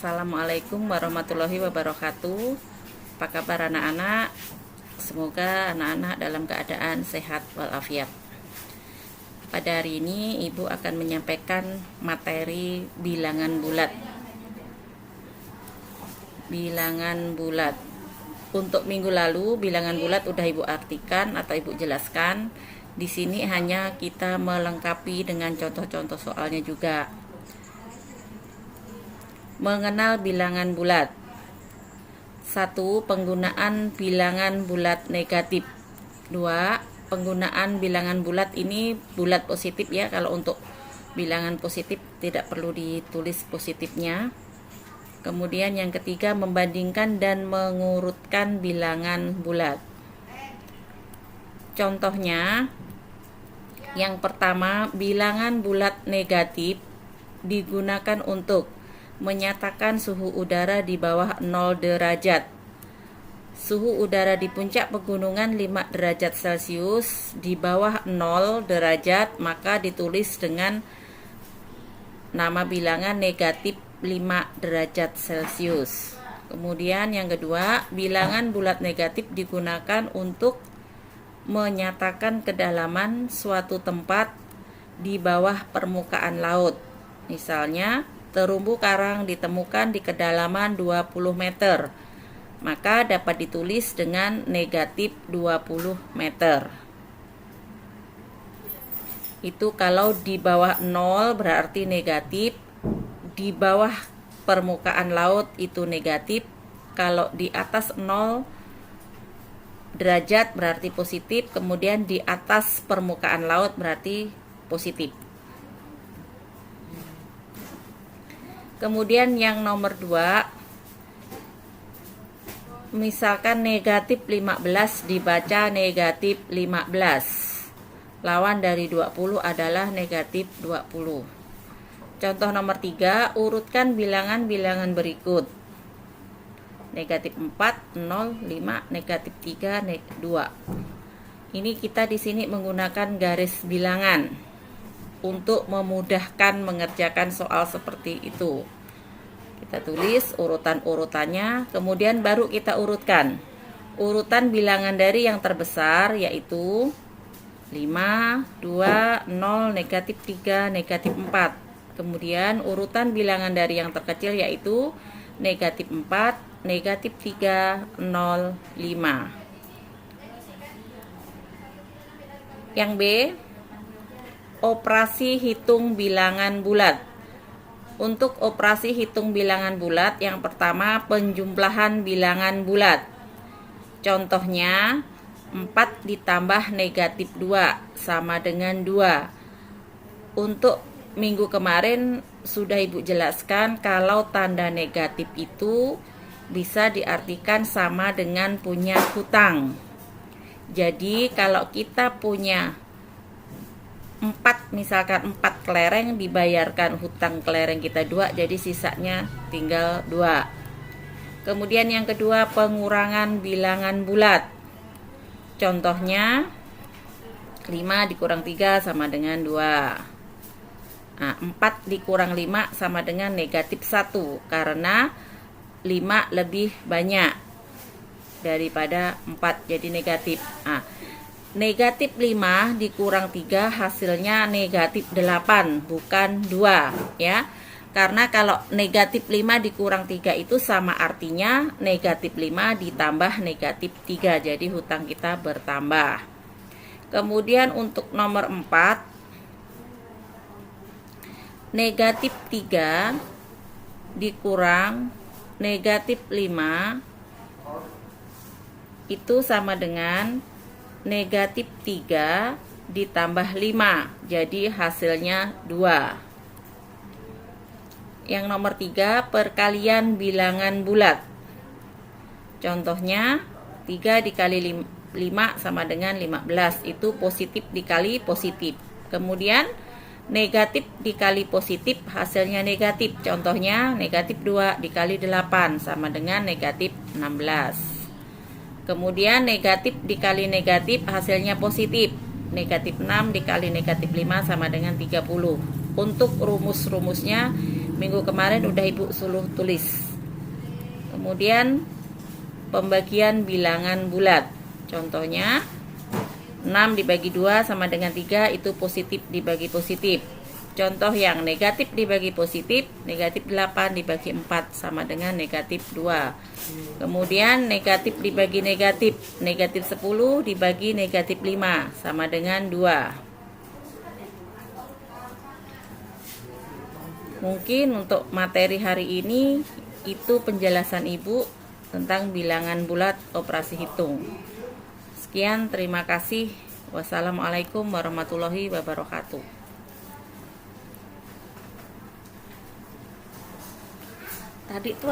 Assalamualaikum warahmatullahi wabarakatuh. Apa kabar anak-anak? Semoga anak-anak dalam keadaan sehat walafiat. Pada hari ini Ibu akan menyampaikan materi bilangan bulat. Bilangan bulat. Untuk minggu lalu bilangan bulat udah Ibu artikan atau Ibu jelaskan. Di sini hanya kita melengkapi dengan contoh-contoh soalnya juga. Mengenal bilangan bulat. 1. Penggunaan bilangan bulat negatif. 2. Penggunaan bilangan bulat ini bulat positif ya. Kalau untuk bilangan positif tidak perlu ditulis positifnya. Kemudian yang ketiga, membandingkan dan mengurutkan bilangan bulat. Contohnya, yang pertama, bilangan bulat negatif digunakan untuk menyatakan suhu udara di bawah 0 derajat. Suhu udara di puncak pegunungan 5 derajat Celcius, di bawah 0 derajat, maka ditulis dengan nama bilangan negatif 5 derajat Celcius. Kemudian yang kedua, bilangan bulat negatif digunakan untuk menyatakan kedalaman suatu tempat di bawah permukaan laut. Misalnya, terumbu karang ditemukan di kedalaman 20 meter, maka dapat ditulis dengan negatif 20 meter. Itu kalau di bawah 0 berarti negatif, di bawah permukaan laut itu negatif, kalau di atas 0 derajat berarti positif, kemudian di atas permukaan laut berarti positif. Kemudian yang nomor 2, misalkan negatif 15 dibaca negatif 15. Lawan dari 20 adalah negatif 20. Contoh nomor 3, urutkan bilangan-bilangan berikut. Negatif 4, 0, 5, negatif 3, 2. Ini kita di sini menggunakan garis bilangan untuk memudahkan mengerjakan soal seperti itu. Kita tulis urutan-urutannya, kemudian baru kita urutkan. Urutan bilangan dari yang terbesar yaitu 5, 2, 0, negatif 3, negatif 4. Kemudian urutan bilangan dari yang terkecil yaitu negatif 4, negatif 3, 0, 5. Yang B, operasi hitung bilangan bulat. Untuk operasi hitung bilangan bulat, yang pertama penjumlahan bilangan bulat. Contohnya 4 ditambah negatif 2 sama dengan 2. Untuk minggu kemarin sudah Ibu jelaskan kalau tanda negatif itu bisa diartikan sama dengan punya hutang. Jadi kalau kita punya 4, misalkan 4 kelereng, dibayarkan hutang kelereng kita 2, jadi sisanya tinggal 2. Kemudian yang kedua, pengurangan bilangan bulat. Contohnya 5 dikurang 3 sama dengan 2. Nah, 4 dikurang 5 sama dengan negatif 1, karena 5 lebih banyak daripada 4, jadi negatif. Nah, negatif 5 dikurang 3 hasilnya negatif 8, bukan 2 ya. Karena kalau negatif 5 dikurang 3 itu sama artinya negatif 5 ditambah negatif 3, jadi hutang kita bertambah. Kemudian untuk nomor 4, negatif 3 dikurang negatif 5 itu sama dengan negatif 3 ditambah 5, jadi hasilnya 2. Yang nomor 3, perkalian bilangan bulat. Contohnya 3 dikali 5 sama dengan 15, itu positif dikali positif. Kemudian negatif dikali positif hasilnya negatif. Contohnya negatif 2 dikali 8 sama dengan negatif 16. Kemudian negatif dikali negatif hasilnya positif. Negatif 6 dikali negatif 5 sama dengan 30. Untuk rumus-rumusnya Minggu kemarin udah Ibu suruh tulis. Kemudian pembagian bilangan bulat. Contohnya 6 dibagi 2 sama dengan 3, itu positif dibagi positif. Contoh yang negatif dibagi positif, negatif 8 dibagi 4 sama dengan negatif 2. Kemudian negatif dibagi negatif, negatif 10 dibagi negatif 5 sama dengan 2. Mungkin untuk materi hari ini itu penjelasan Ibu tentang bilangan bulat operasi hitung. Sekian, terima kasih. Wassalamualaikum warahmatullahi wabarakatuh. Tadi tuh